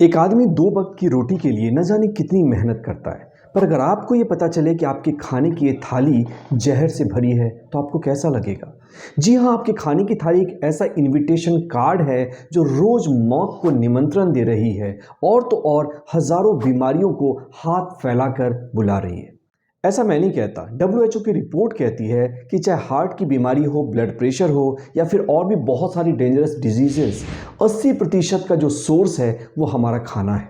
एक आदमी दो वक्त की रोटी के लिए न जाने कितनी मेहनत करता है, पर अगर आपको ये पता चले कि आपके खाने की ये थाली जहर से भरी है तो आपको कैसा लगेगा। जी हाँ, आपके खाने की थाली एक ऐसा इनविटेशन कार्ड है जो रोज मौत को निमंत्रण दे रही है और तो और हजारों बीमारियों को हाथ फैलाकर बुला रही है। ऐसा मैं नहीं कहता, WHO की रिपोर्ट कहती है कि चाहे हार्ट की बीमारी हो, ब्लड प्रेशर हो या फिर और भी बहुत सारी डेंजरस डिजीजेस, 80% का जो सोर्स है वो हमारा खाना है।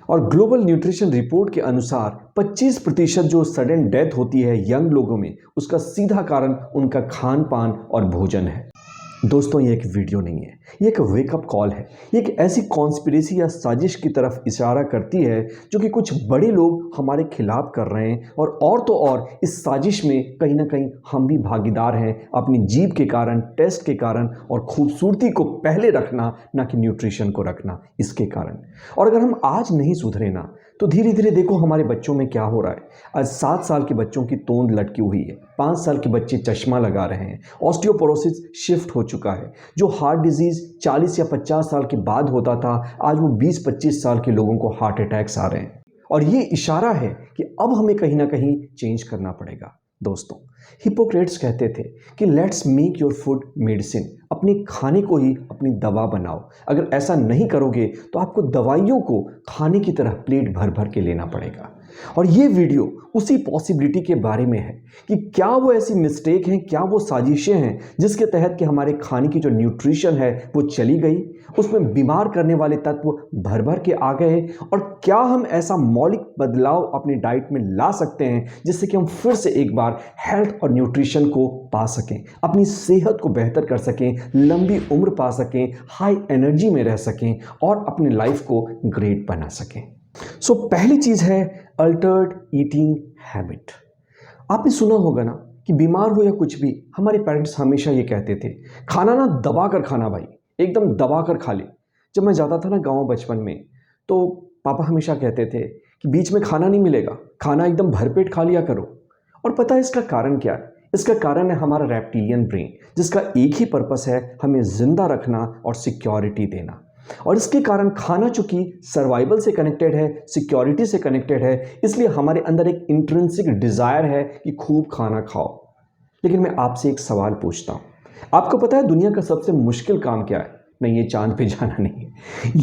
और ग्लोबल न्यूट्रिशन रिपोर्ट के अनुसार 25% जो सडन डेथ होती है यंग लोगों में, उसका सीधा कारण उनका खान पान और भोजन है। दोस्तों, ये एक वीडियो नहीं है, ये एक वेकअप कॉल है। ये एक ऐसी कॉन्स्पिरेसी या साजिश की तरफ इशारा करती है जो कि कुछ बड़े लोग हमारे खिलाफ कर रहे हैं और तो और इस साजिश में कहीं ना कहीं हम भी भागीदार हैं, अपनी जीभ के कारण, टेस्ट के कारण और खूबसूरती को पहले रखना, ना कि न्यूट्रिशन को रखना, इसके कारण। और अगर हम आज नहीं सुधरे ना तो धीरे धीरे देखो हमारे बच्चों में क्या हो रहा है। आज 7 साल के बच्चों की तोंद लटकी हुई है, 5 साल के बच्चे चश्मा लगा रहे हैं, ऑस्टियोपोरोसिस शिफ्ट हो चुका है। जो हार्ट डिजीज 40 या 50 साल के बाद होता था, आज वो 20-25 साल के लोगों को हार्ट अटैक्स आ रहे हैं। और ये इशारा है कि अब हमें कहीं ना कहीं चेंज करना पड़ेगा। दोस्तों, हिपोक्रेट्स कहते थे कि let's make your food medicine, अपने खाने को ही अपनी दवा बनाओ। अगर ऐसा नहीं करोगे तो आपको दवाइयों को खाने की तरह प्लेट भर भर के लेना पड़ेगा। और ये वीडियो उसी पॉसिबिलिटी के बारे में है कि क्या वो ऐसी मिस्टेक हैं, क्या वो साजिशें हैं जिसके तहत कि हमारे खाने की जो न्यूट्रिशन है वो चली गई, उसमें बीमार करने वाले तत्व भर भर के आ गए, और क्या हम ऐसा मौलिक बदलाव अपनी डाइट में ला सकते हैं जिससे कि हम फिर से एक बार हेल्थ और न्यूट्रिशन को पा सकें, अपनी सेहत को बेहतर कर सकें, लंबी उम्र पा सकें, हाई एनर्जी में रह सकें और अपनी लाइफ को ग्रेट बना सकें। सो पहली चीज है अल्टर्ड ईटिंग हैबिट। आपने सुना होगा ना कि बीमार हो या कुछ भी, हमारे पेरेंट्स हमेशा ये कहते थे, खाना ना दबा कर खाना भाई, एकदम दबा कर खा ले। जब मैं जाता था ना गाँव बचपन में, तो पापा हमेशा कहते थे कि बीच में खाना नहीं मिलेगा, खाना एकदम भरपेट खा लिया करो। और पता है इसका कारण क्या है? इसका कारण है हमारा रेप्टिलियन ब्रेन, जिसका एक ही पर्पस है, हमें जिंदा रखना और सिक्योरिटी देना। और इसके कारण खाना चूंकि सर्वाइवल से कनेक्टेड है, सिक्योरिटी से कनेक्टेड है, इसलिए हमारे अंदर एक इंट्रिंसिक डिजायर है कि खूब खाना खाओ। लेकिन मैं आपसे एक सवाल पूछता हूं, आपको पता है दुनिया का सबसे मुश्किल काम क्या है? नहीं, ये चांद पे जाना नहीं है,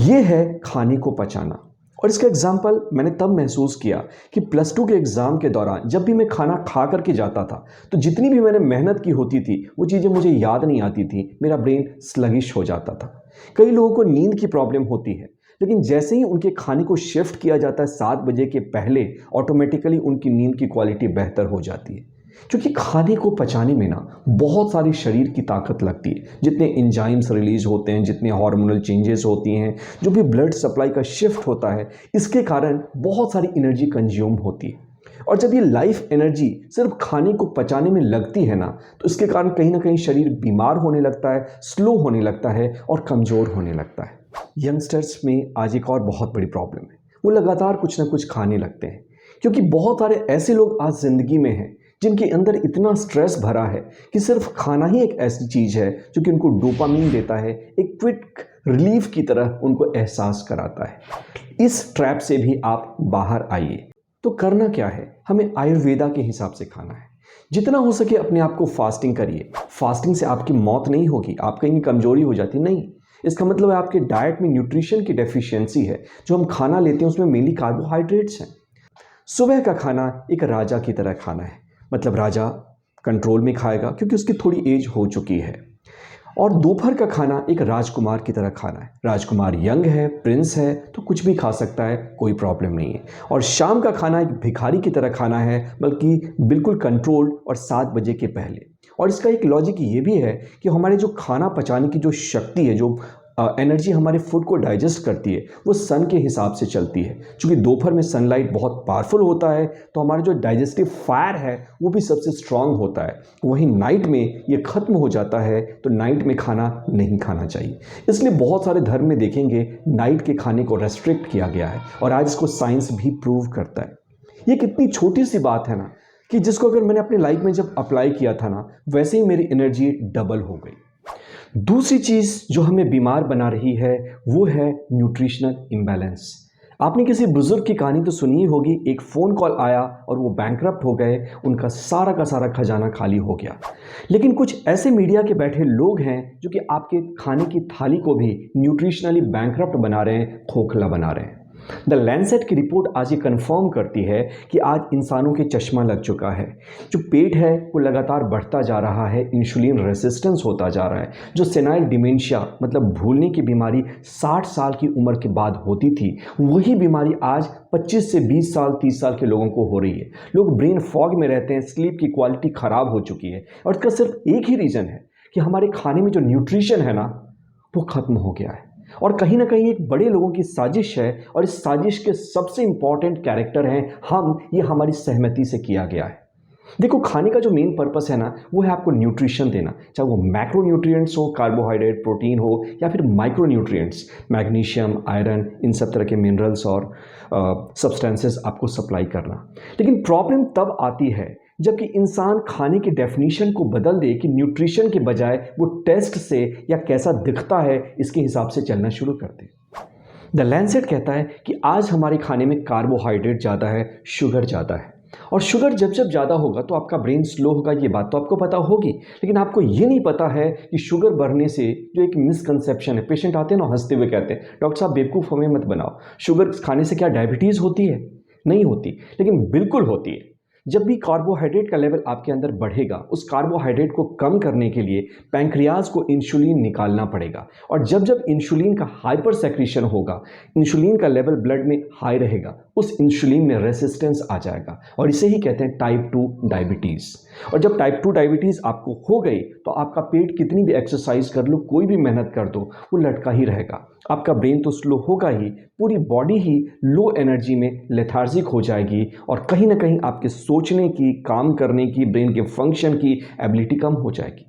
ये है खाने को पचाना। और इसका एग्जाम्पल मैंने तब महसूस किया कि +2 के एग्ज़ाम के दौरान जब भी मैं खाना खा करके जाता था तो जितनी भी मैंने मेहनत की होती थी वो चीज़ें मुझे याद नहीं आती थी, मेरा ब्रेन स्लगिश हो जाता था। कई लोगों को नींद की प्रॉब्लम होती है, लेकिन जैसे ही उनके खाने को शिफ्ट किया जाता है 7 बजे के पहले, ऑटोमेटिकली उनकी नींद की क्वालिटी बेहतर हो जाती है। क्योंकि खाने को पचाने में ना बहुत सारी शरीर की ताकत लगती है, जितने एंजाइम्स रिलीज होते हैं, जितने हार्मोनल चेंजेस होती हैं, जो भी ब्लड सप्लाई का शिफ्ट होता है, इसके कारण बहुत सारी एनर्जी कंज्यूम होती है। और जब ये लाइफ एनर्जी सिर्फ खाने को पचाने में लगती है ना, तो इसके कारण कहीं ना कहीं शरीर बीमार होने लगता है, स्लो होने लगता है और कमज़ोर होने लगता है। यंगस्टर्स में आज एक और बहुत बड़ी प्रॉब्लम है, वो लगातार कुछ ना कुछ खाने लगते हैं, क्योंकि बहुत सारे ऐसे लोग आज ज़िंदगी में हैं जिनके अंदर इतना स्ट्रेस भरा है कि सिर्फ खाना ही एक ऐसी चीज़ है जो कि उनको डोपामीन देता है, एक क्विक रिलीफ की तरह उनको एहसास कराता है। इस ट्रैप से भी आप बाहर आइए। तो करना क्या है? हमें आयुर्वेदा के हिसाब से खाना है। जितना हो सके अपने आप को फास्टिंग करिए। फास्टिंग से आपकी मौत नहीं होगी, आप कहीं कमजोरी हो जाती नहीं। इसका मतलब है आपके डाइट में न्यूट्रिशन की डेफिशिएंसी है। जो हम खाना लेते हैं उसमें मेनली कार्बोहाइड्रेट्स हैं। सुबह का खाना एक राजा की तरह खाना है, मतलब राजा कंट्रोल में खाएगा क्योंकि उसकी थोड़ी एज हो चुकी है। और दोपहर का खाना एक राजकुमार की तरह खाना है। राजकुमार यंग है, प्रिंस है, तो कुछ भी खा सकता है, कोई प्रॉब्लम नहीं है। और शाम का खाना एक भिखारी की तरह खाना है, बल्कि बिल्कुल कंट्रोल और 7 बजे के पहले। और इसका एक लॉजिक ये भी है कि हमारे जो खाना पचाने की जो शक्ति है, जो एनर्जी हमारे फूड को डाइजेस्ट करती है, वो सन के हिसाब से चलती है। क्योंकि दोपहर में सनलाइट बहुत पावरफुल होता है, तो हमारा जो डाइजेस्टिव फायर है वो भी सबसे स्ट्रांग होता है। वहीं नाइट में ये खत्म हो जाता है, तो नाइट में खाना नहीं खाना चाहिए। इसलिए बहुत सारे धर्म में देखेंगे नाइट के खाने को रेस्ट्रिक्ट किया गया है, और आज इसको साइंस भी प्रूव करता है। ये कितनी छोटी सी बात है ना, कि जिसको अगर मैंने अपनी लाइफ में जब अप्लाई किया था ना, वैसे ही मेरी एनर्जी डबल हो गई। दूसरी चीज़ जो हमें बीमार बना रही है वो है न्यूट्रिशनल इम्बैलेंस। आपने किसी बुजुर्ग की कहानी तो सुनी ही होगी, एक फ़ोन कॉल आया और वो बैंकरप्ट हो गए, उनका सारा का सारा खजाना खाली हो गया। लेकिन कुछ ऐसे मीडिया के बैठे लोग हैं जो कि आपके खाने की थाली को भी न्यूट्रिशनली बैंकरप्ट बना रहे हैं, खोखला बना रहे हैं। द लैंसेट की रिपोर्ट आज ये कंफर्म करती है कि आज इंसानों के चश्मा लग चुका है। जो पेट है वो लगातार बढ़ता जा रहा है, इंसुलिन रेसिस्टेंस होता जा रहा है। जो सेनाइल डिमेंशिया मतलब भूलने की बीमारी 60 साल की उम्र के बाद होती थी, वही बीमारी आज 25 से 20 साल 30 साल के लोगों को हो रही है। लोग ब्रेन फॉग में रहते हैं, स्लीप की क्वालिटी ख़राब हो चुकी है और इसका सिर्फ एक ही रीज़न है कि हमारे खाने में जो न्यूट्रिशन है ना वो ख़त्म हो गया है। और कहीं ना कहीं एक बड़े लोगों की साजिश है और इस साजिश के सबसे इंपॉर्टेंट कैरेक्टर हैं हम, ये हमारी सहमति से किया गया है। देखो, खाने का जो मेन पर्पस है ना वो है आपको न्यूट्रिशन देना, चाहे वो मैक्रो न्यूट्रिएंट्स हो, कार्बोहाइड्रेट, प्रोटीन हो, या फिर माइक्रो न्यूट्रिएंट्स, मैग्नीशियम, आयरन, इन सब तरह के मिनरल्स और सब्सटेंसेस आपको सप्लाई करना। लेकिन प्रॉब्लम तब आती है जबकि इंसान खाने की डेफिनेशन को बदल दे कि न्यूट्रिशन के बजाय वो टेस्ट से या कैसा दिखता है इसके हिसाब से चलना शुरू कर दे। द लैंसेट कहता है कि आज हमारे खाने में कार्बोहाइड्रेट ज़्यादा है, शुगर ज़्यादा है। और शुगर जब जब ज़्यादा होगा तो आपका ब्रेन स्लो होगा, ये बात तो आपको पता होगी। लेकिन आपको ये नहीं पता है कि शुगर बढ़ने से जो एक मिसकंसेप्शन है, पेशेंट आते हैं ना हंसते हुए कहते हैं, डॉक्टर साहब बेवकूफ़ हमें मत बनाओ, शुगर खाने से क्या डायबिटीज़ होती है? नहीं होती, लेकिन बिल्कुल होती है। जब भी कार्बोहाइड्रेट का लेवल आपके अंदर बढ़ेगा, उस कार्बोहाइड्रेट को कम करने के लिए पैंक्रियाज को इंसुलिन निकालना पड़ेगा। और जब जब इंसुलिन का हाइपर सेक्रीशन होगा, इंसुलिन का लेवल ब्लड में हाई रहेगा, उस इंसुलिन में रेसिस्टेंस आ जाएगा और इसे ही कहते हैं टाइप 2 डायबिटीज़। और जब टाइप 2 डायबिटीज़ आपको हो गई तो आपका पेट कितनी भी एक्सरसाइज कर लो, कोई भी मेहनत कर दो, वो लटका ही रहेगा। आपका ब्रेन तो स्लो होगा ही, पूरी बॉडी ही लो एनर्जी में लेथार्जिक हो जाएगी और कहीं ना कहीं आपके सोचने की, काम करने की, ब्रेन के फंक्शन की एबिलिटी कम हो जाएगी।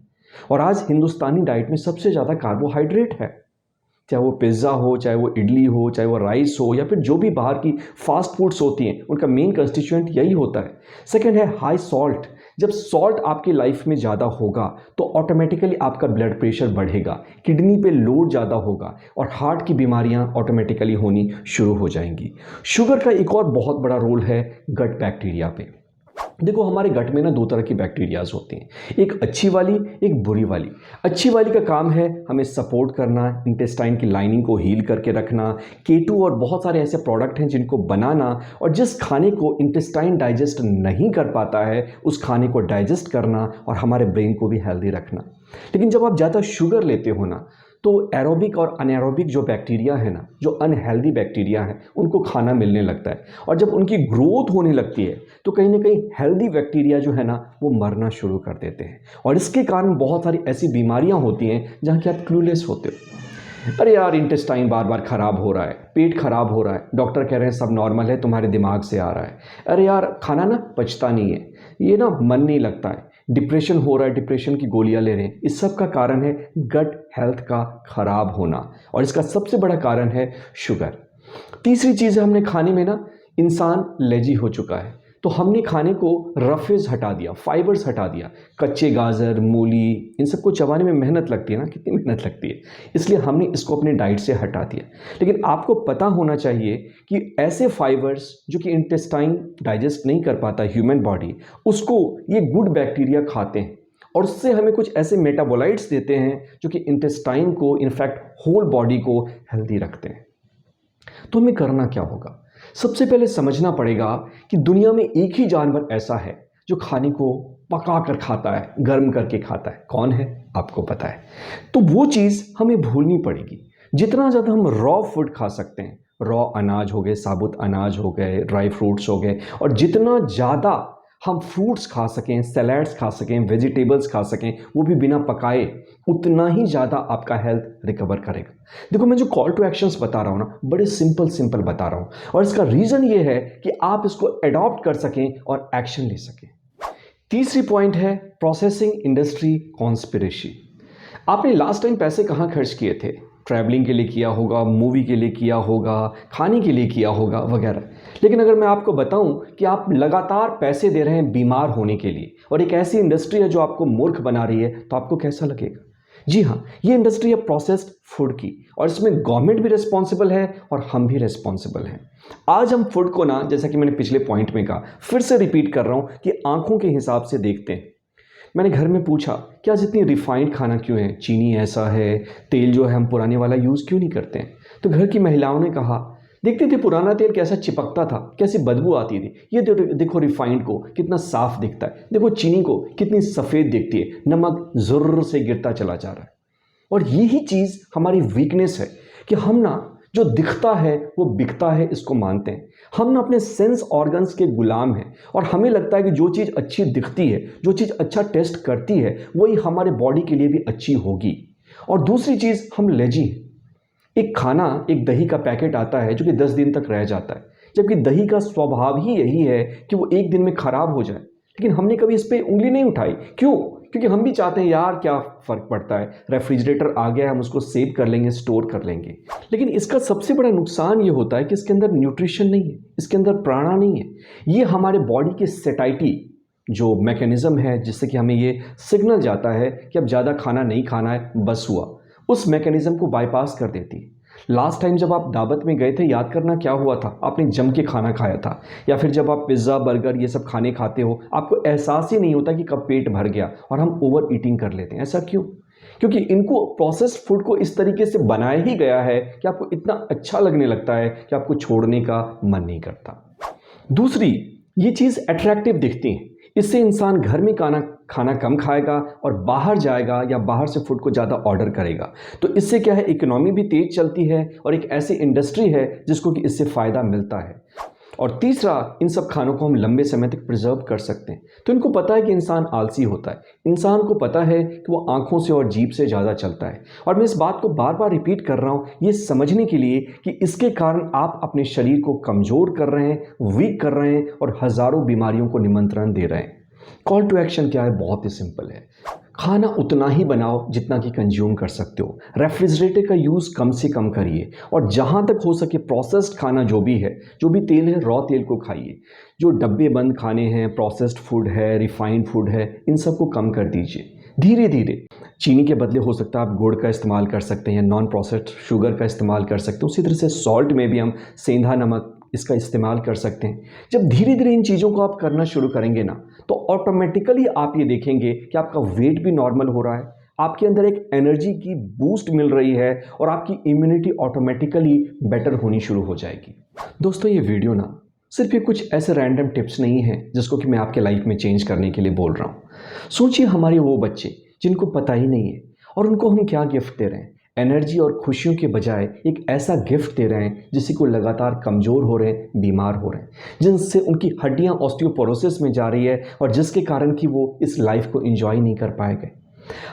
और आज हिंदुस्तानी डाइट में सबसे ज़्यादा कार्बोहाइड्रेट है, चाहे वो पिज़्ज़ा हो, चाहे वो इडली हो, चाहे वो राइस हो, या फिर जो भी बाहर की फास्ट फूड्स होती हैं उनका मेन कंस्टिट्यूएंट यही होता है। सेकंड है हाई सॉल्ट। जब सॉल्ट आपकी लाइफ में ज़्यादा होगा तो ऑटोमेटिकली आपका ब्लड प्रेशर बढ़ेगा, किडनी पे लोड ज़्यादा होगा और हार्ट की बीमारियां ऑटोमेटिकली होनी शुरू हो जाएंगी। शुगर का एक और बहुत बड़ा रोल है गट बैक्टीरिया पे। देखो, हमारे गट में ना दो तरह की बैक्टीरियाज होती हैं, एक अच्छी वाली, एक बुरी वाली। अच्छी वाली का काम है हमें सपोर्ट करना, इंटेस्टाइन की लाइनिंग को हील करके रखना, केटू और बहुत सारे ऐसे प्रोडक्ट हैं जिनको बनाना, और जिस खाने को इंटेस्टाइन डाइजेस्ट नहीं कर पाता है उस खाने को डाइजेस्ट करना और हमारे ब्रेन को भी हेल्दी रखना। लेकिन जब आप ज़्यादा शुगर लेते हो ना तो एरोबिक और अनएरोबिक जो बैक्टीरिया है ना, जो अनहेल्दी बैक्टीरिया है, उनको खाना मिलने लगता है और जब उनकी ग्रोथ होने लगती है तो कहीं ना कहीं हेल्दी बैक्टीरिया जो है ना वो मरना शुरू कर देते हैं और इसके कारण बहुत सारी ऐसी बीमारियां होती हैं जहां कि आप क्लूलेस होते हो। अरे यार, इंटेस्टाइन बार बार ख़राब हो रहा है, पेट खराब हो रहा है, डॉक्टर कह रहे हैं सब नॉर्मल है, तुम्हारे दिमाग से आ रहा है। अरे यार, खाना ना पचता नहीं है, ये ना मन नहीं लगता है, डिप्रेशन हो रहा है, डिप्रेशन की गोलियां ले रहे हैं। इस सब का कारण है गट हेल्थ का खराब होना और इसका सबसे बड़ा कारण है शुगर। तीसरी चीज़ है, हमने खाने में ना इंसान लेजी हो चुका है, तो हमने खाने को रफेज हटा दिया, फाइबर्स हटा दिया। कच्चे गाजर, मूली, इन सबको चबाने में मेहनत लगती है ना, कितनी मेहनत लगती है, इसलिए हमने इसको अपने डाइट से हटा दिया। लेकिन आपको पता होना चाहिए कि ऐसे फाइबर्स जो कि इंटेस्टाइन डाइजेस्ट नहीं कर पाता ह्यूमन बॉडी, उसको ये गुड बैक्टीरिया खाते हैं और उससे हमें कुछ ऐसे मेटाबोलाइट्स देते हैं जो कि इंटेस्टाइन को, इनफैक्ट होल बॉडी को हेल्दी रखते हैं। तो हमें करना क्या होगा? सबसे पहले समझना पड़ेगा कि दुनिया में एक ही जानवर ऐसा है जो खाने को पका कर खाता है, गर्म करके खाता है। कौन है? आपको पता है। तो वो चीज़ हमें भूलनी पड़ेगी। जितना ज़्यादा हम रॉ फूड खा सकते हैं, रॉ अनाज हो गए, साबुत अनाज हो गए, ड्राई फ्रूट्स हो गए, और जितना ज़्यादा हम फ्रूट्स खा सकें, सैलड्स खा सकें, वेजिटेबल्स खा सकें, वो भी बिना पकाए, उतना ही ज़्यादा आपका हेल्थ रिकवर करेगा। देखो, मैं जो कॉल टू एक्शंस बता रहा हूँ ना, बड़े सिंपल बता रहा हूँ और इसका रीज़न ये है कि आप इसको अडॉप्ट कर सकें और एक्शन ले सकें। तीसरी पॉइंट है प्रोसेसिंग इंडस्ट्री कॉन्स्पिरेसी। आपने लास्ट टाइम पैसे कहाँ खर्च किए थे? ट्रैवलिंग के लिए किया होगा, मूवी के लिए किया होगा, खाने के लिए किया होगा वगैरह। लेकिन अगर मैं आपको बताऊं कि आप लगातार पैसे दे रहे हैं बीमार होने के लिए और एक ऐसी इंडस्ट्री है जो आपको मूर्ख बना रही है, तो आपको कैसा लगेगा? जी हाँ, ये इंडस्ट्री है प्रोसेस्ड फूड की और इसमें गवर्नमेंट भी रिस्पॉन्सिबल है और हम भी रिस्पॉन्सिबल हैं। आज हम फूड को ना, जैसा कि मैंने पिछले पॉइंट में कहा, फिर से रिपीट कर रहा हूँ कि आंखों के हिसाब से देखते हैं। मैंने घर में पूछा कि आज इतनी रिफाइंड खाना क्यों है, चीनी ऐसा है, तेल जो है हम पुराने वाला यूज़ क्यों नहीं करते हैं। तो घर की महिलाओं ने कहा, देखते थे पुराना तेल कैसा चिपकता था, कैसी बदबू आती थी, ये देखो रिफाइंड को कितना साफ दिखता है, देखो चीनी को कितनी सफ़ेद दिखती है, नमक ज़ुर्र से गिरता चला जा रहा है। और यही चीज़ हमारी वीकनेस है कि हम ना जो दिखता है वो बिकता है इसको मानते हैं। हम ना अपने सेंस ऑर्गन्स के गुलाम हैं और हमें लगता है कि जो चीज़ अच्छी दिखती है, जो चीज़ अच्छा टेस्ट करती है, वही हमारे बॉडी के लिए भी अच्छी होगी। और दूसरी चीज़, हम लेजी हैं। एक खाना, एक दही का पैकेट आता है जो कि 10 दिन तक रह जाता है, जबकि दही का स्वभाव ही यही है कि वो एक दिन में खराब हो जाए, लेकिन हमने कभी इस पर उंगली नहीं उठाई। क्यों? क्योंकि हम भी चाहते हैं यार क्या फ़र्क पड़ता है, रेफ्रिजरेटर आ गया है, हम उसको सेव कर लेंगे, स्टोर कर लेंगे। लेकिन इसका सबसे बड़ा नुकसान ये होता है कि इसके अंदर न्यूट्रिशन नहीं है, इसके अंदर प्राणा नहीं है। ये हमारे बॉडी के सेटाइटी जो मैकेनिज़्म है जिससे कि हमें ये सिग्नल जाता है कि अब ज़्यादा खाना नहीं खाना है, बस हुआ, उस मैकेनिज़्म को बाईपास कर देती है। लास्ट टाइम जब आप दावत में गए थे, याद करना क्या हुआ था, आपने जम के खाना खाया था। या फिर जब आप पिज़्ज़ा, बर्गर ये सब खाने खाते हो, आपको एहसास ही नहीं होता कि कब पेट भर गया और हम ओवर ईटिंग कर लेते हैं। ऐसा क्यों? क्योंकि इनको प्रोसेस्ड फूड को इस तरीके से बनाया ही गया है कि आपको इतना अच्छा लगने लगता है कि आपको छोड़ने का मन नहीं करता। दूसरी, ये चीज़ अट्रैक्टिव दिखती है, इससे इंसान घर में खाना कम खाएगा और बाहर जाएगा या बाहर से फूड को ज़्यादा ऑर्डर करेगा। तो इससे क्या है, इकोनॉमी भी तेज चलती है और एक ऐसी इंडस्ट्री है जिसको कि इससे फ़ायदा मिलता है। और तीसरा, इन सब खानों को हम लंबे समय तक प्रिजर्व कर सकते हैं। तो इनको पता है कि इंसान आलसी होता है, इंसान को पता है कि वो आंखों से और जीभ से ज़्यादा चलता है। और मैं इस बात को बार बार रिपीट कर रहा हूँ ये समझने के लिए कि इसके कारण आप अपने शरीर को कमज़ोर कर रहे हैं, वीक कर रहे हैं और हज़ारों बीमारियों को निमंत्रण दे रहे हैं। कॉल टू एक्शन क्या है? बहुत ही सिंपल है। खाना उतना ही बनाओ जितना कि कंज्यूम कर सकते हो। रेफ्रिजरेटर का यूज़ कम से कम करिए और जहाँ तक हो सके प्रोसेस्ड खाना जो भी है, जो भी तेल है, रॉ तेल को खाइए। जो डब्बे बंद खाने हैं, प्रोसेस्ड फूड है, रिफाइंड फूड है, इन सब को कम कर दीजिए धीरे धीरे। चीनी के बदले हो सकता है आप गुड़ का इस्तेमाल कर सकते हैं, नॉन प्रोसेस्ड शुगर का इस्तेमाल कर सकते हैं। उसी तरह से सॉल्ट में भी हम सेंधा नमक इसका इस्तेमाल कर सकते हैं। जब धीरे धीरे इन चीज़ों को आप करना शुरू करेंगे ना, तो ऑटोमेटिकली आप ये देखेंगे कि आपका वेट भी नॉर्मल हो रहा है, आपके अंदर एक एनर्जी की बूस्ट मिल रही है और आपकी इम्यूनिटी ऑटोमेटिकली बेटर होनी शुरू हो जाएगी। दोस्तों, ये वीडियो ना सिर्फ ये कुछ ऐसे रैंडम टिप्स नहीं है जिसको कि मैं आपके लाइफ में चेंज करने के लिए बोल रहा हूँ। सोचिए हमारे वो बच्चे जिनको पता ही नहीं है और उनको हम क्या गिफ्ट दे रहे हैं। एनर्जी और खुशियों के बजाय एक ऐसा गिफ्ट दे रहे हैं जिससे को लगातार कमज़ोर हो रहे हैं, बीमार हो रहे हैं, जिनसे उनकी हड्डियां ऑस्टियोपोरोसिस में जा रही है और जिसके कारण कि वो इस लाइफ को एंजॉय नहीं कर पाएंगे।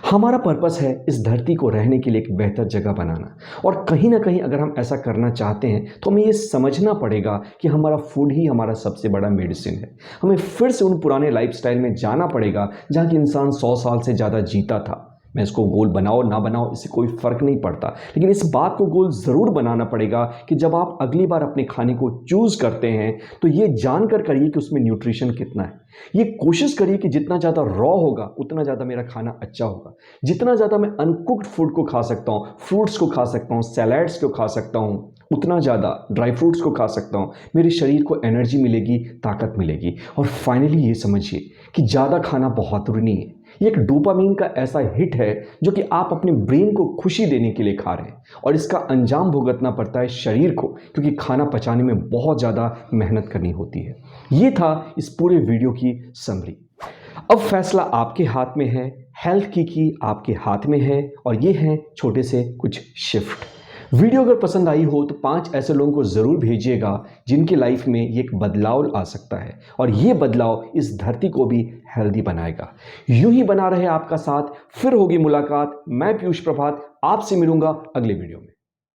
हमारा पर्पस है इस धरती को रहने के लिए एक बेहतर जगह बनाना और कहीं ना कहीं अगर हम ऐसा करना चाहते हैं तो हमें ये समझना पड़ेगा कि हमारा फूड ही हमारा सबसे बड़ा मेडिसिन है। हमें फिर से उन पुराने लाइफस्टाइल में जाना पड़ेगा जहाँ कि इंसान 100 साल से ज़्यादा जीता था। मैं इसको गोल बनाओ ना बनाओ इससे कोई फ़र्क नहीं पड़ता, लेकिन इस बात को गोल ज़रूर बनाना पड़ेगा कि जब आप अगली बार अपने खाने को चूज़ करते हैं तो ये जानकर करिए कि उसमें न्यूट्रिशन कितना है। ये कोशिश करिए कि जितना ज़्यादा रॉ होगा उतना ज़्यादा मेरा खाना अच्छा होगा, जितना ज़्यादा मैं अनकुक्ड फूड को खा सकता हूँ, फ्रूट्स को खा सकता हूँ, सैलड्स को खा सकता हूँ, उतना ज़्यादा ड्राई फ्रूट्स को खा सकता हूँ, मेरे शरीर को एनर्जी मिलेगी, ताकत मिलेगी। और फाइनली ये समझिए कि ज़्यादा खाना बहुत ज़रूरी नहीं है। ये एक डोपामीन का ऐसा हिट है जो कि आप अपने ब्रेन को खुशी देने के लिए खा रहे हैं और इसका अंजाम भुगतना पड़ता है शरीर को, क्योंकि खाना पचाने में बहुत ज़्यादा मेहनत करनी होती है। ये था इस पूरे वीडियो की समरी। अब फैसला आपके हाथ में है, हेल्थ की आपके हाथ में है और ये हैं छोटे से कुछ शिफ्ट। वीडियो अगर पसंद आई हो तो 5 ऐसे लोगों को ज़रूर भेजिएगा जिनकी लाइफ में ये एक बदलाव आ सकता है और ये बदलाव इस धरती को भी हेल्दी बनाएगा। यूं ही बना रहे आपका साथ, फिर होगी मुलाकात। मैं पीयूष प्रभात आपसे मिलूंगा अगले वीडियो में।